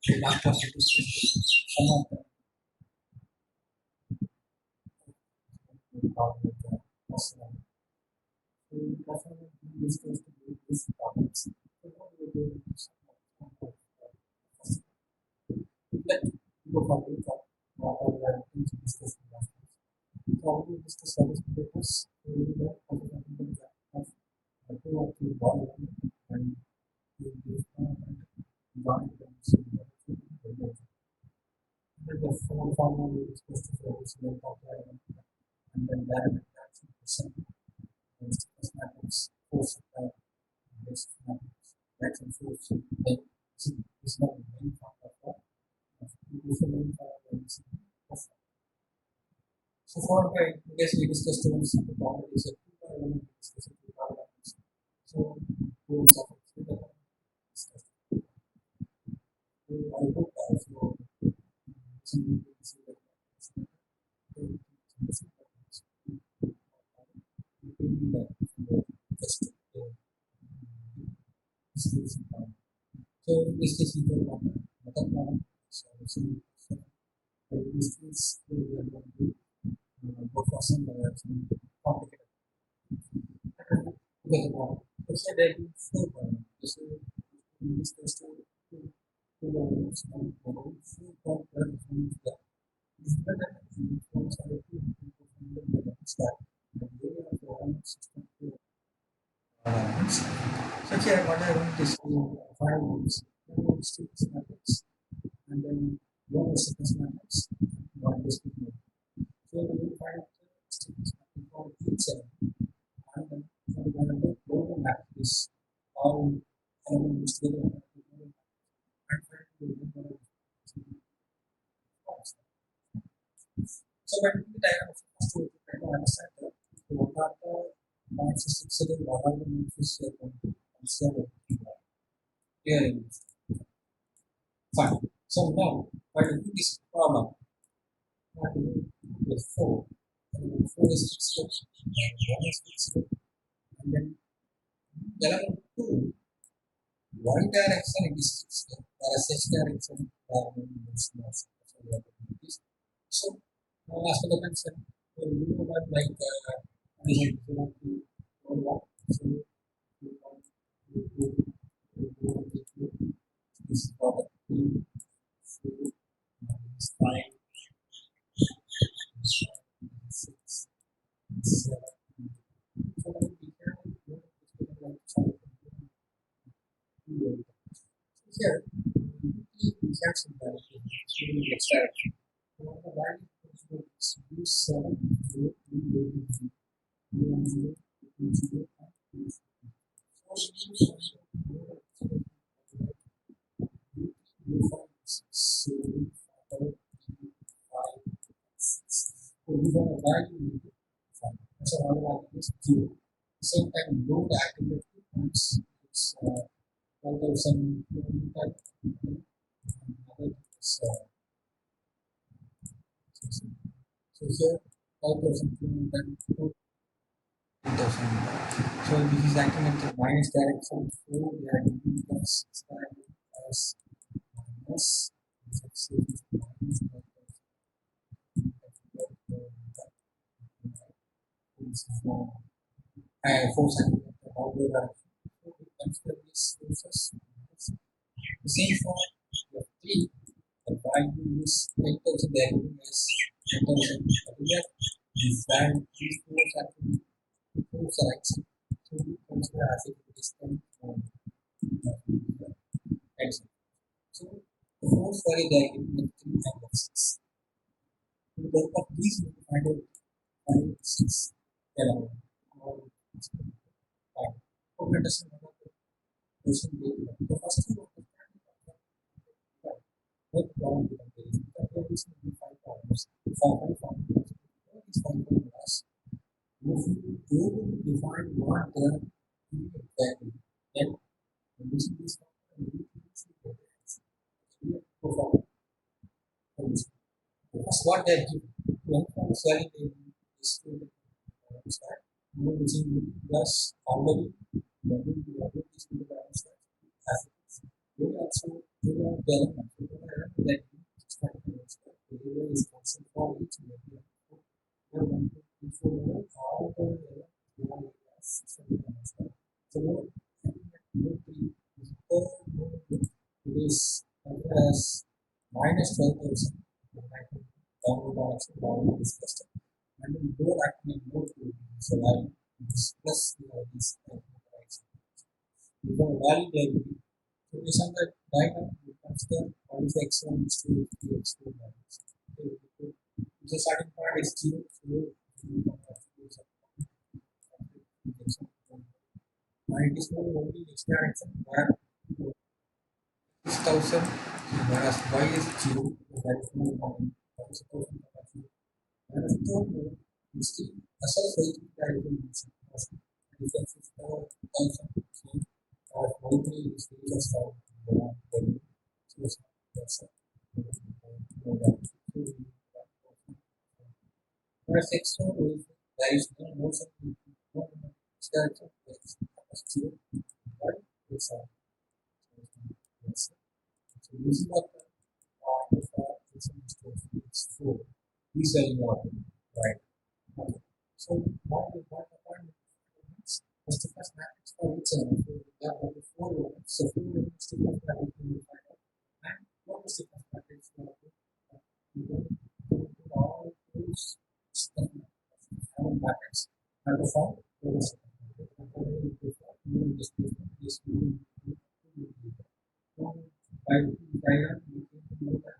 The last was to discuss some of the problem with the personal. So definitely we discussed these topics. So what we do is let go for the talk what are the things to discuss in that. So I will discuss service papers. So we will learn how to handle the of two or three ball and we will join them. And the formal we discussed the service paper and then direct action percent. Mathematics, force basic mathematics, maths and force. Then it's not the main part of that. It is the main part of the so for I guess we discussed the problem is a two element we discussed two elements. So rules of discussed. So I hope so some see that just skills. So this is the method problem. So this is we are going to go for some complicated. Okay, so there is four problems. This is discussed two problems and four problems that is better than forms are two start. And they are for one system to so here what I want is to five rules, two six methods, and then one is mathematics, one is business. So we will find students for each and then for the global map is all elements together and find the so when we diagram first to try to understand what are the non-physics and what are the non-physics consider here. Fine. So now when we do this problem, what we do is four. And four is fixed and one is fixed. And then element two, one direction it is fixed. Whereas H direction is not fixed. So as for the mention, we know that like we have to go so this product is 5, 6, 7. So we can here we have some value in next direction. The value is use 7 to so all value is 0. Same time load activity points is 1000 another is so here 5200 so this is acting at the minus direction, so we are giving plus as minus and 4 centimeter all the way direction. So we consider these forces. The same for the 3, the value is 10,000, the value is 10,000. Earlier, this value, these forces are force are action. So we consider as if it is 10 action. So the force value they are giving is 3 and 6. So therefore, these will be find out 5, 6, 11. Or 5. Okay, understand about the question. The first two what problem we are facing? There is maybe 5 problems. 5 problems. What is 5 problems? If you do define what the exactly, then using this problem, we will perform. That's what they give. When from selling this start, using plus already, then we are going to the balance. They also the element. We don't have that the area is constant for each and every element. We are going to inform all the areas system dimension. So having it is as minus 12,000 downward direction already discussed. And we go acting more to so I plus this direction. We have a value there. So we send that diagram, we consider what is the x1, x2, x3, x4 values. The starting point is 0, so and it is not only x direction where 6,000 whereas y is 0, that is no more than 1,000 capacity. Whereas third node is the assault vehicle direction motion. It is 6,000, so whereas y3 is the just out value. So that's whereas x1 is there is no motion, no direction, it's 0, but it's a yes. So using the point of it's 4. These are important, right? Okay. So what the point is the first matrix for each element. So we have the 4 elements. So 4 elements to first matrix we will find out. And what is the first matrix for we will put all those matrix and the form for the second matrix. And for the displacement is we will by diagram we can know that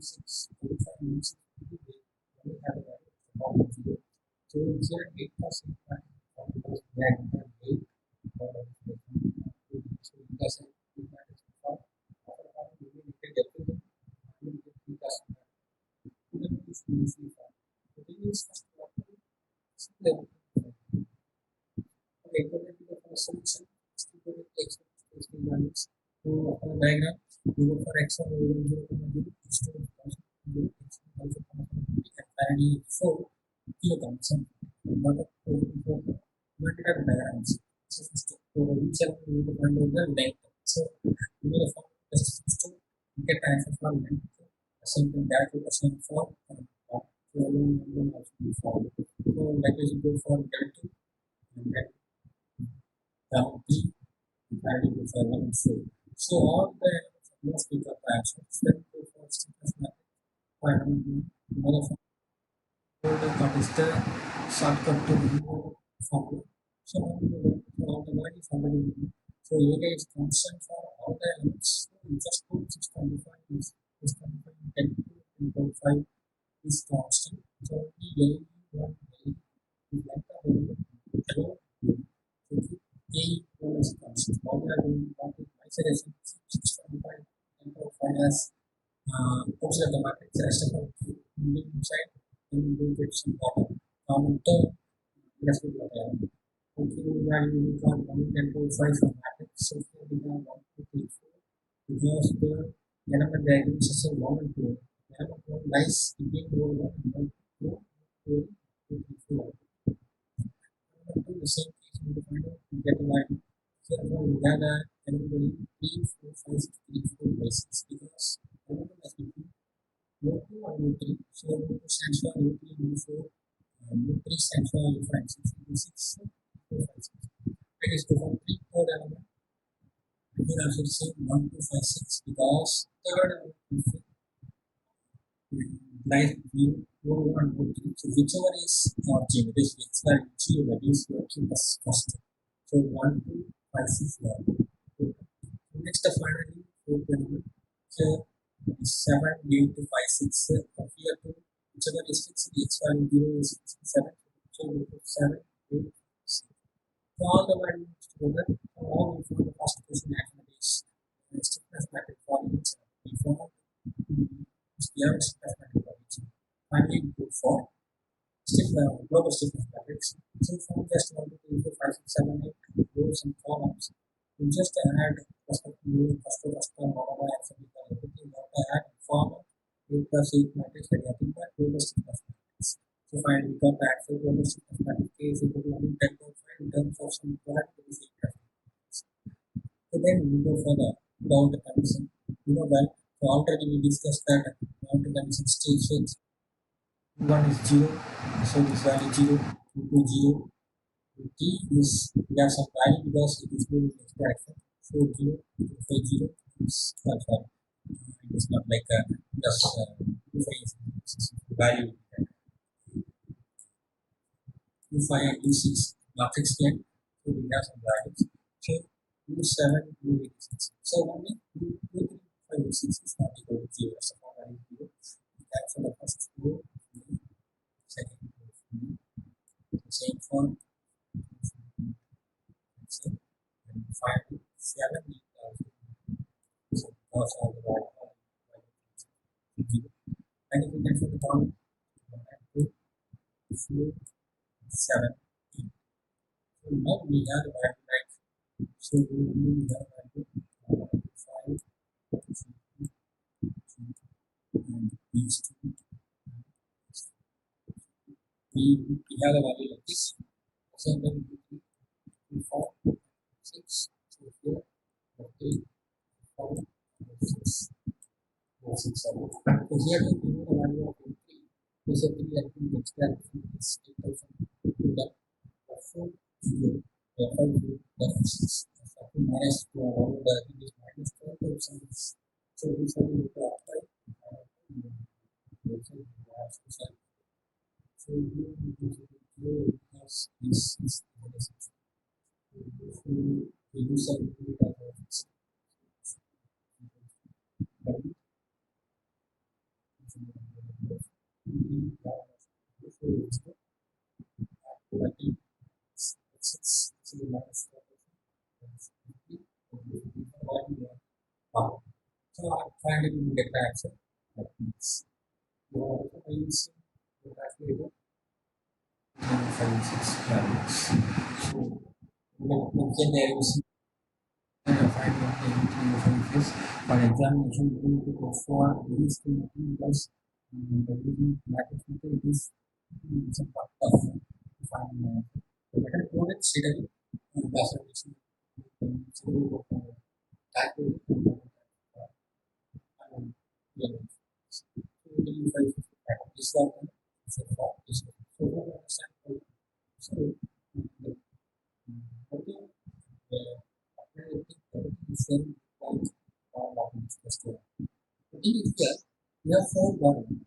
6 45 minutes we have a value of 0. So it's here 8% because we had 8 so it doesn't matter for we will get everything we will get 3% even if it's easy for the thing is first level okay go to the first solution still go to x values so after the diagram we go for x1 we will 0, x2 0, x2 also we can parity 4 kilograms and what what are the diagrams so first each element we will find out the length so we will find just to get answer for length the same thing that we will same for so we will also be found so like we go for delta and then down 3 parity to 5 and 4 so all the elements of most bigger fractions then go for stiffness method that is the shortcut to remove formula. So now we will all the value formula. So area is constant for all the elements. So we just put 625 is 625 10 10.5 is constant. So we will one is like the value below. So A equal is constant. All we are doing what is isolation 625 10.5 as outside the matrix rest of the inside and we will get some common term rest of the element. Okay, we are using for 1 10 to 5 for matrix. So here we have 1 2 3 4 because the element diagram is a 1 and 2. Element 1 lies between row 1 and 2 2 3 4. Element 2 the same case we will find out we get a line. Therefore we have a element 3 4 5 6 3 4 by 6 because element has between row 2 and row 3. So row 2 stands for row 3 row 4 row 3 stands for row 5 6 row 6 4 5 6. It is to for 3 third element we will also say 1 2 5 6 because third element lies between row 1 and row 3. So whichever is origin it is whichever that is your keep us first. So 1 2 5 6 1. Next finally fourth element here 7 8 to 5 6 here to whichever is fixed the x value 0 is 7 so we put 7 8 6. So all the values together so all we find the first question actually is stiffness matrix for each we form the stiffness matrix for each finally we go for global stiffness matrix so from just 1 to 3 to 5 6 7 8 rows and columns we just add perspective first model accepted everything what I add form a plus 8 matrix that I think that global stiffness matrix. So finally we got the actual global stiffness matrix K is equal to 10.5 in terms of some product it is 8. So then we go for the bound condition Well, so already we discussed that after dimension stations, one is zero, so this value zero, two zero. T is we have some value because it is moving extraction. So zero, five zero is not value. It is not like a just five is value. Two five and two six matrix again. So we have some values. So two seven, two eight six. So only two three five six is not equal to zero. So value zero. That's for the first row, second row, same for same and five seven. So those are the values. And if we can for the column, one, two, four, seven, eight. So now we have the value like so we have value five, three, and these two. We have a value like this. So then we four, six, so here, eight, four, six, four, six, seven. So here we know the value of three. Basically, I think the extract from this 8,000 to the four zero. Five zero. That's six. Minus all the it is minus 12,000. So this will be the apply. So you has this is the user so I finally get the answer. That means you are also using the calculator and 5 6 values. So we can use find what the information is. For examination, we need to go for these two materials. By using mathematical, it is some part of find the better coded steadily classification. So we go for calculator and yeah. So we can use this one. So we understand. So okay. Same point of discussion. The thing is that we have four governments.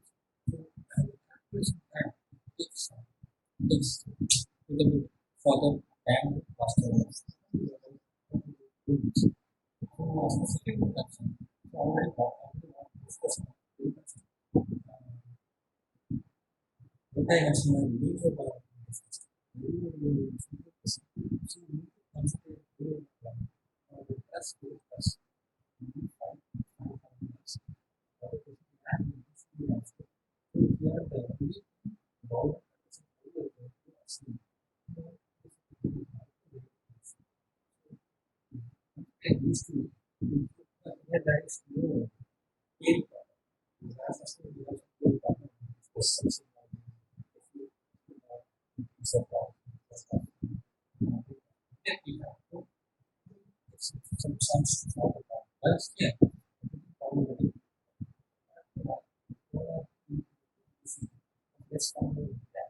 So calculation and takes a little bit further than customers. So as the second introduction, so already discussed multi-national major government. So we need to consider the trust some songs to talk about. Yeah, let's find out that.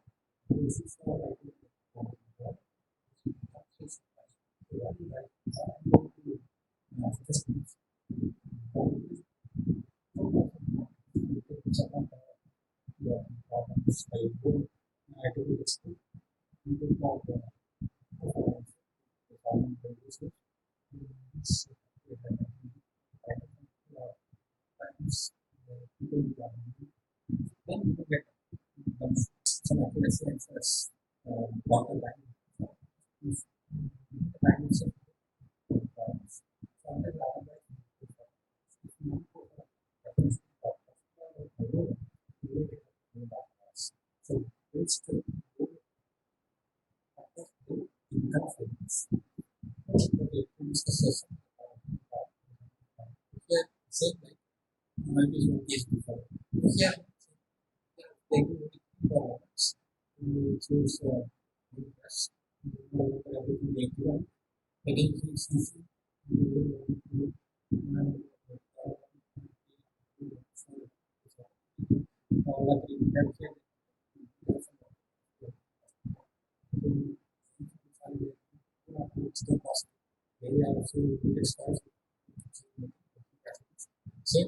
This is what I think. Then you get some accuracy and first water line. Lines of from the so it's the income savings. Okay, it's the system. Here, same like maybe one case before. Here, they do products. We choose interest. Everything they do. Heading is easy. Same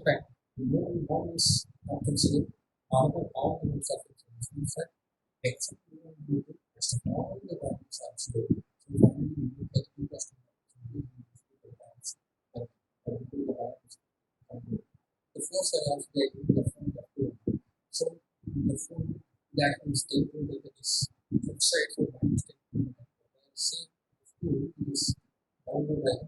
time, more involvements are considered other elements of information set except due to rest of all the values are stored. So finally, we look at the customer the first allows the phone that to so the phone that is taken with this website for one statement see who is download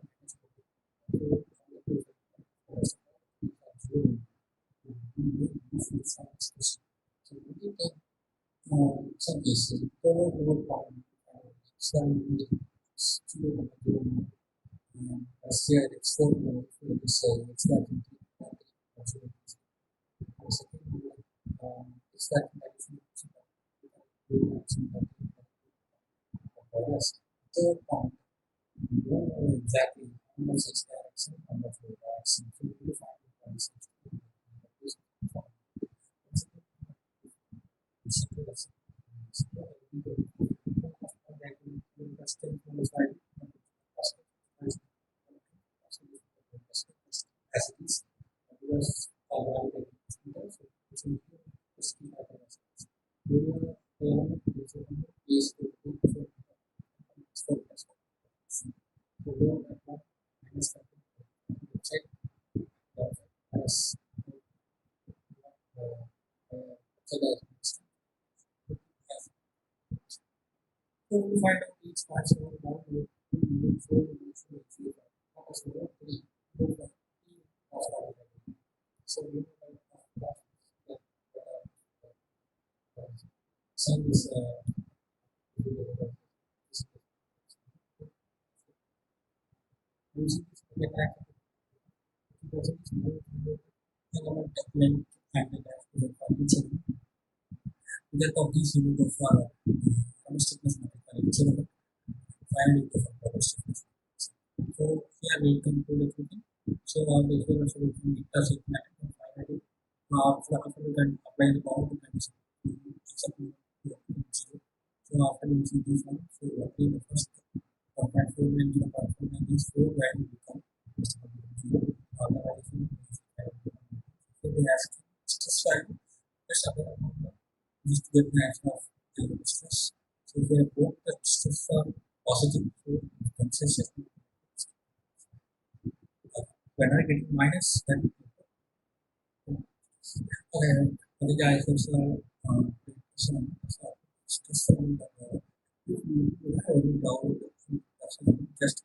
so we can some cases cover over time some student here it's for this it's that it's that third point we don't know exactly how much is that how much of that so we find as it is because is check as so that so we find out each partial one will be four so we know that same is using the attack because it's more element document and the condition result of these unit of domesticness method find it of domesticness. So here we come to the thing. So the equation solution it does it matter and finally so after we can apply the boundary condition so after using this one so what is the first 1.4 and 0.4 and these four value become otherwise so they ask stress value let's apply the formula just get the answer of the stress so they both the stress are positive so consistent when I get minus then the guys also stress you have any doubt just